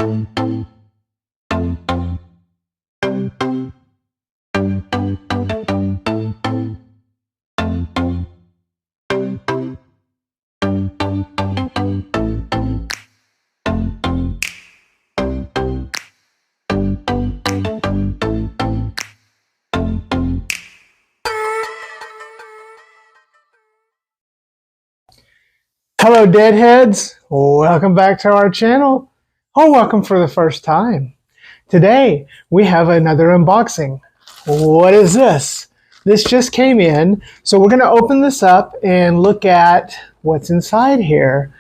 Hello Deadheads, welcome back to our channel, or welcome for the first time. Today we have another unboxing. What is this? This just came in, so we're going to open this up and look at what's inside here.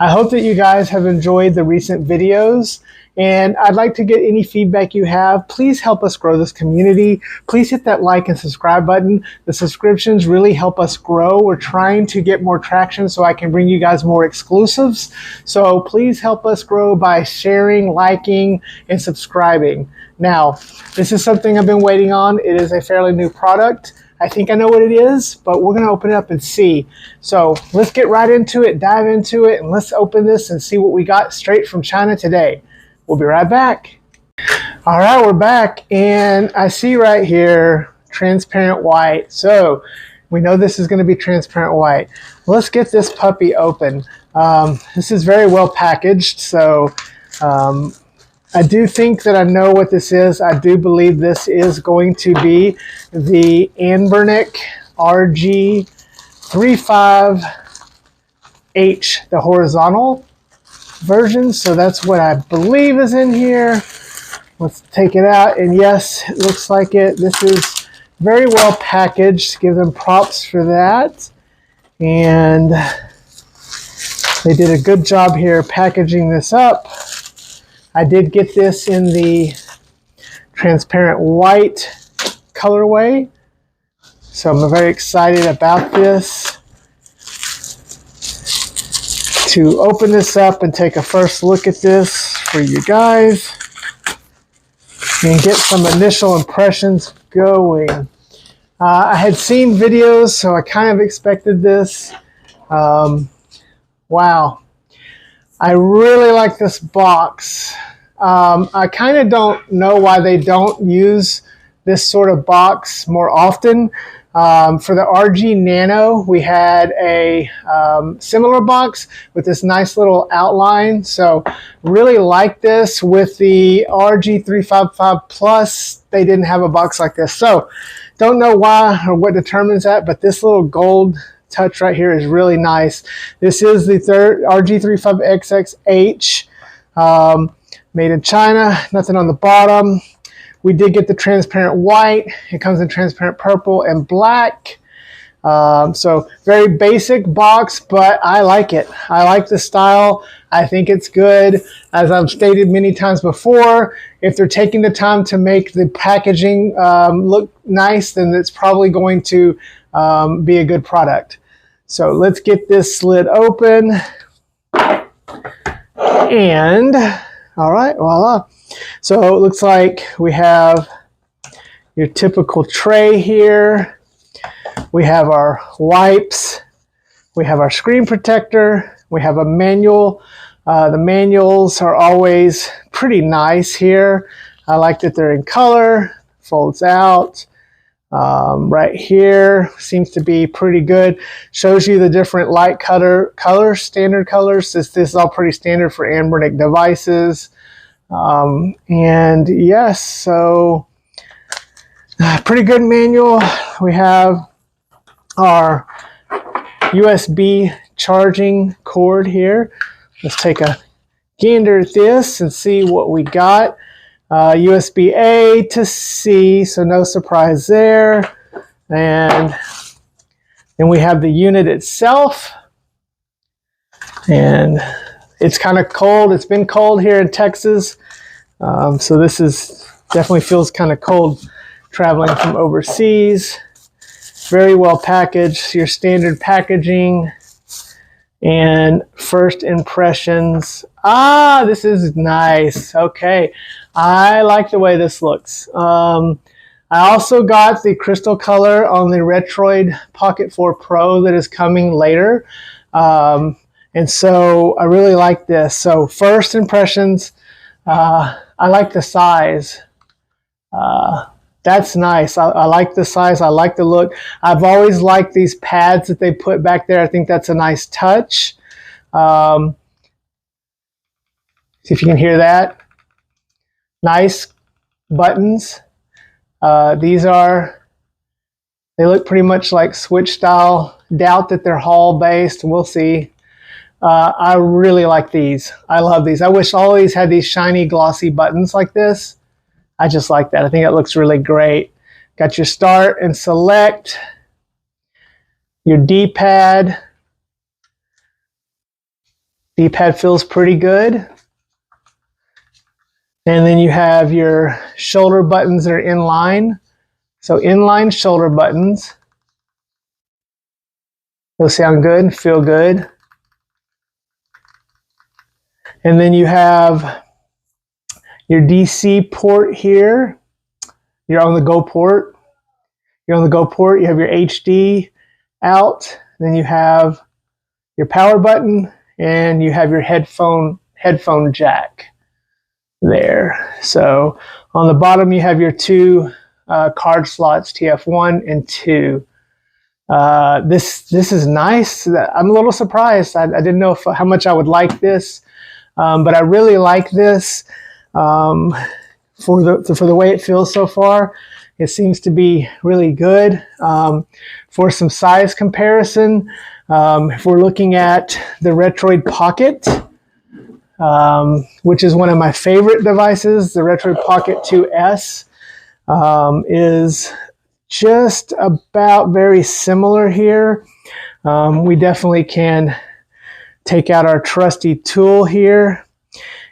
I hope that you guys have enjoyed the recent videos, and I'd like to get any feedback you have. Please help us grow this community. Please hit that like and subscribe button. The subscriptions really help us grow. We're trying to get more traction so I can bring you guys more exclusives. So please help us grow by sharing, liking, and subscribing. Now, this is something I've been waiting on. It is a fairly new product. I think I know what it is, but we're going to open it up and see. So let's get right into it, dive into it, and let's open this and see what we got straight from China today. We'll be right back. All right, we're back, and I see right here transparent white. So we know this is going to be transparent white. Let's get this puppy open. This is very well packaged, so I do think that I know what this is. I do believe this is going to be the Anbernic RG35H, the horizontal version. So that's what I believe is in here. Let's take it out, and yes, it looks like it. This is very well packaged. Give them props for that. And they did a good job here packaging this up. I did get this in the transparent white colorway, so I'm very excited about this. To open this up and take a first look at this for you guys and get some initial impressions going. I had seen videos, so I kind of expected this. Wow. I really like this box. I kind of don't know why they don't use this sort of box more often. For the RG Nano, we had a similar box with this nice little outline. So really like this. With the RG355 Plus, they didn't have a box like this. So don't know why or what determines that, but this little gold touch right here is really nice. This is the third RG35XX H, made in China. Nothing on the bottom. We did get the transparent white. It comes in transparent purple and black. So very basic box, but I like it. I like the style. I think it's good. As I've stated many times before, if they're taking the time to make the packaging look nice, then it's probably going to be a good product. So let's get this lid open. And all right, voila. So it looks like we have your typical tray here. We have our wipes. We have our screen protector. We have a manual. The manuals are always pretty nice here. I like that they're in color. Folds out. Right here seems to be pretty good. Shows you the different light colors, standard colors. This is all pretty standard for Anbernic devices. And yes, so pretty good manual. We have our USB charging cord here. Let's take a gander at this and see what we got. USB A to C, so no surprise there. And then we have the unit itself. And it's kind of cold. It's been cold here in Texas. So this is definitely feels kind of cold traveling from overseas. Very well packaged, your standard packaging. And first impressions. Ah, this is nice. Okay, I like the way this looks. I also got the crystal color on the Retroid Pocket 4 Pro that is coming later. And so I really like this. So first impressions, I like the size. That's nice. I like the size. I like the look. I've always liked these pads that they put back there. I think that's a nice touch. See if you can hear that. Nice buttons. They look pretty much like Switch style. Doubt that they're Hall based. We'll see. I really like these. I love these. I wish all of these had these shiny glossy buttons like this. I just like that. I think it looks really great. Got your start and select, your D-pad. D-pad feels pretty good. And then you have your shoulder buttons that are inline. So inline shoulder buttons. Those sound good, feel good. And then you have your DC port here. You're on the Go port. You're on the Go port. You have your HD out. Then you have your power button, and you have your headphone jack there. So on the bottom, you have your two card slots, TF1 and 2. This is nice. I'm a little surprised. I didn't know how much I would like this, but I really like this. For the way it feels so far, it seems to be really good. For some size comparison, if we're looking at the Retroid Pocket, which is one of my favorite devices, the Retroid Pocket 2S, is just about very similar here. We definitely can take out our trusty tool here,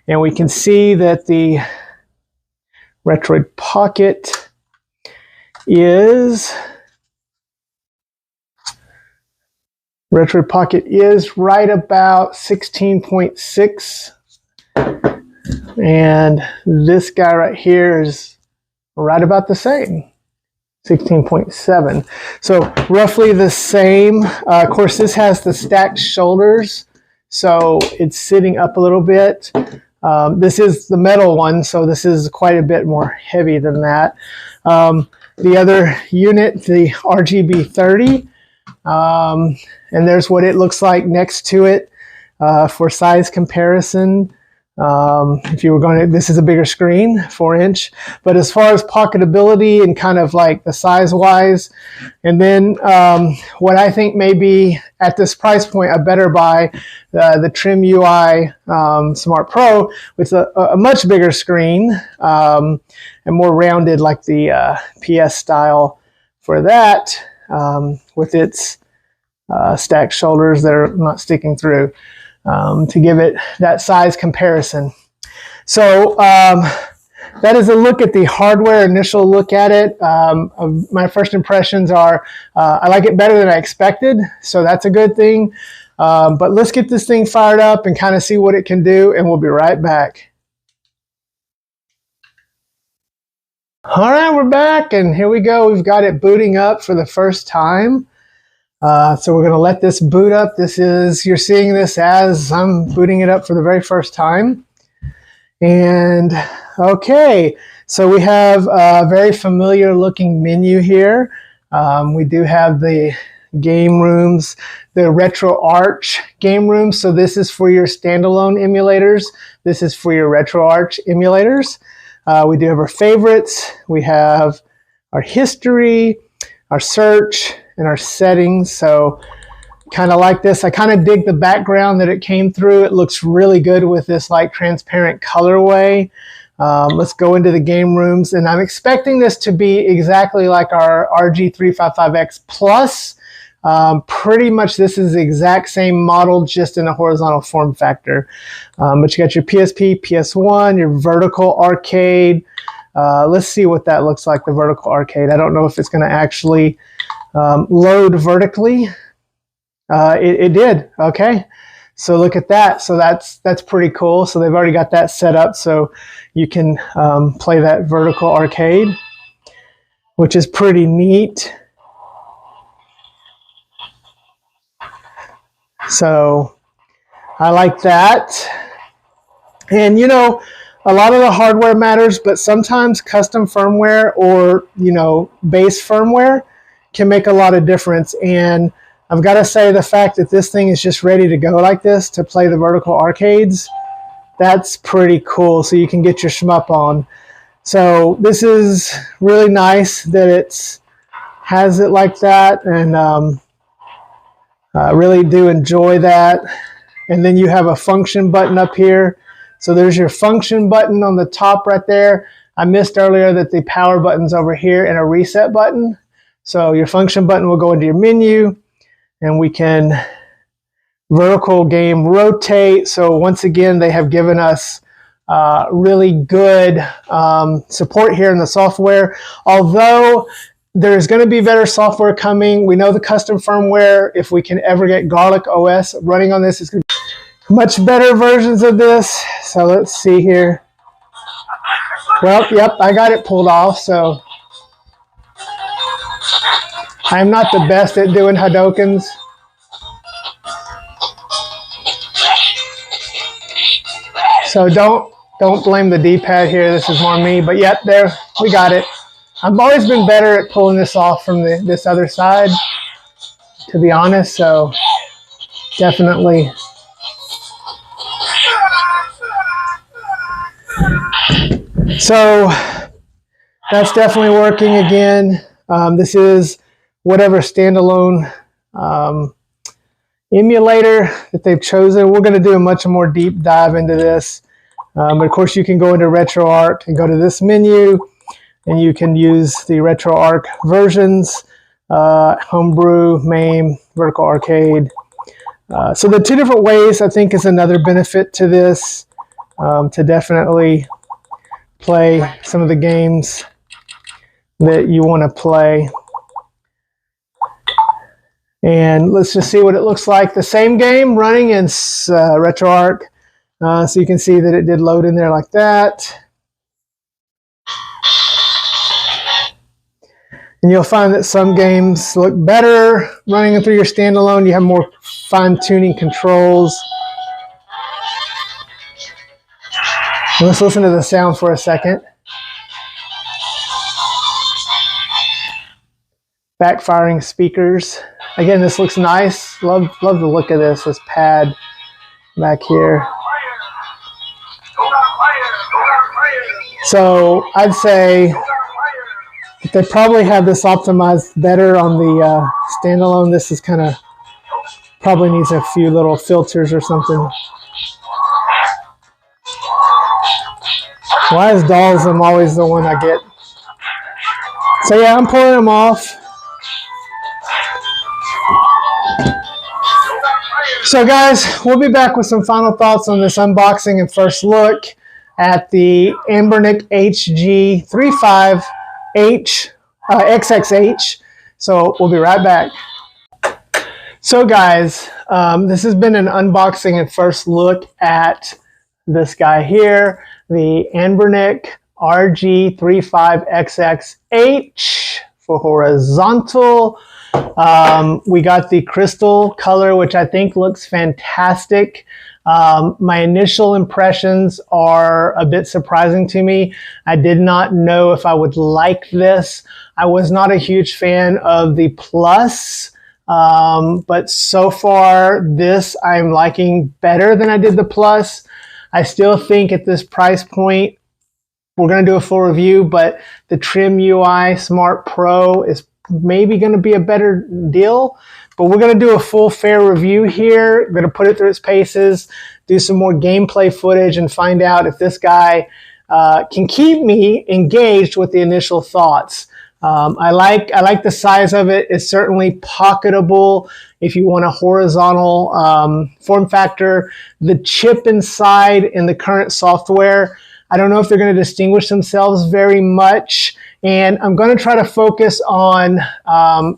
and we can see that the Retroid Pocket is right about 16.6, and this guy right here is right about the same, 16.7. So roughly the same. Of course, this has the stacked shoulders, so it's sitting up a little bit. This is the metal one, so this is quite a bit more heavy than that. The other unit, the RGB30, and there's what it looks like next to it for size comparison. If you were going to, this is a bigger screen, 4-inch, but as far as pocketability and kind of like the size wise, and then what I think may be at this price point a better buy, the TrimUI Smart Pro, with a much bigger screen and more rounded, like the PS style for that, with its stacked shoulders that are not sticking through. To give it that size comparison. So that is a look at the hardware, initial look at it. My first impressions are I like it better than I expected, so that's a good thing. But let's get this thing fired up and kind of see what it can do, and we'll be right back. All right, we're back, and here we go. We've got it booting up for the first time. So we're going to let this boot up. You're seeing this as I'm booting it up for the very first time. And okay, so we have a very familiar looking menu here. We do have the game rooms, the Retroarch game rooms. So this is for your standalone emulators. This is for your Retroarch emulators. We do have our favorites. We have our history, our search, and our settings. So kind of like this. I kind of dig the background that it came through. It looks really good with this like transparent colorway. Let's go into the game rooms, and I'm expecting this to be exactly like our RG35XX Plus. Pretty much this is the exact same model, just in a horizontal form factor. But you got your PSP, PS1, your vertical arcade. Let's see what that looks like, the vertical arcade. I don't know if it's going to actually load vertically. It did. Okay, so look at that. So that's pretty cool. So they've already got that set up so you can play that vertical arcade, which is pretty neat. So I like that. And you know, a lot of the hardware matters, but sometimes custom firmware or, you know, base firmware can make a lot of difference. And I've got to say, the fact that this thing is just ready to go like this to play the vertical arcades, that's pretty cool. So you can get your shmup on. So this is really nice that it's has it like that, and I really do enjoy that. And then you have a function button up here. So there's your function button on the top right there. I missed earlier that the power button's over here and a reset button. So your function button will go into your menu, and we can vertical game rotate. So once again, they have given us really good support here in the software. Although there's going to be better software coming. We know the custom firmware, if we can ever get Garlic OS running on this, it's going to be much better versions of this. So let's see here. Well, yep, I got it pulled off. So I'm not the best at doing Hadokens. So don't blame the D-pad here. This is more me. But yep, there, we got it. I've always been better at pulling this off from this other side, to be honest, so definitely. So that's definitely working again. This is whatever standalone emulator that they've chosen. We're going to do a much more deep dive into this. But of course, you can go into Retroarch and go to this menu, and you can use the Retroarch versions, Homebrew, MAME, Vertical Arcade. So the two different ways, I think, is another benefit to this, to definitely play some of the games that you want to play. And let's just see what it looks like. The same game running in Retroarch. So you can see that it did load in there like that. And you'll find that some games look better running through your standalone. You have more fine-tuning controls. Let's listen to the sound for a second. Backfiring speakers. Again, this looks nice. Love the look of this pad back here. So I'd say they probably have this optimized better on the standalone. This is kind of probably needs a few little filters or something. Why is dolls I'm always the one I get? So yeah, I'm pulling them off. So guys, we'll be back with some final thoughts on this unboxing and first look at the Anbernic RG35XX H. So we'll be right back. So guys, this has been an unboxing and first look at this guy here, the Anbernic RG35XX H for horizontal. We got the crystal color, which I think looks fantastic. My initial impressions are a bit surprising to me. I did not know if I would like this. I was not a huge fan of the Plus, but so far this I'm liking better than I did the Plus. I still think at this price point, we're going to do a full review, but the TrimUI Smart Pro is maybe going to be a better deal, but we're going to do a full fair review here. We're going to put it through its paces, do some more gameplay footage, and find out if this guy can keep me engaged with the initial thoughts. I like the size of it. It's certainly pocketable if you want a horizontal form factor. The chip inside in the current software, I don't know if they're going to distinguish themselves very much. And I'm going to try to focus on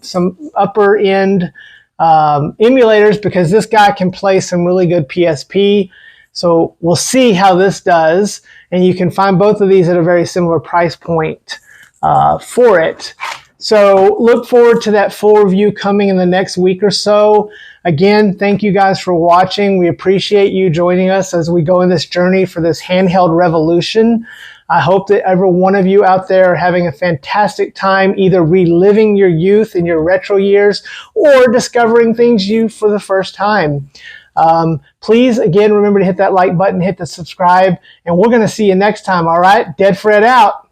some upper end emulators because this guy can play some really good PSP. So we'll see how this does. And you can find both of these at a very similar price point for it. So look forward to that full review coming in the next week or so. Again, thank you guys for watching. We appreciate you joining us as we go in this journey for this handheld revolution. I hope that every one of you out there are having a fantastic time either reliving your youth in your retro years or discovering things you for the first time. Please, again, remember to hit that like button, hit the subscribe, and we're going to see you next time, all right? Dead Fred out.